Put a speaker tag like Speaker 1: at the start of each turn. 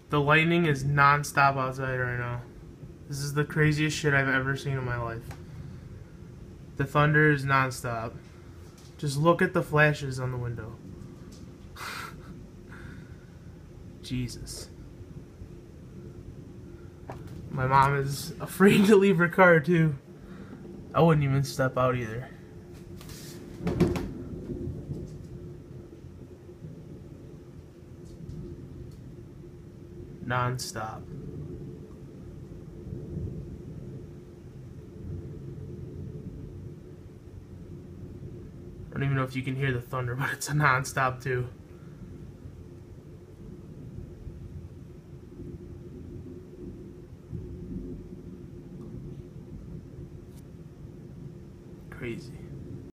Speaker 1: The lightning is non-stop outside right now. This is the craziest shit I've ever seen in my life. The thunder is non-stop. Just look at the flashes on the window. Jesus. My mom is afraid to leave her car too. I wouldn't even step out either. Non-stop. I don't even know if you can hear the thunder, but it's a non-stop too. Crazy.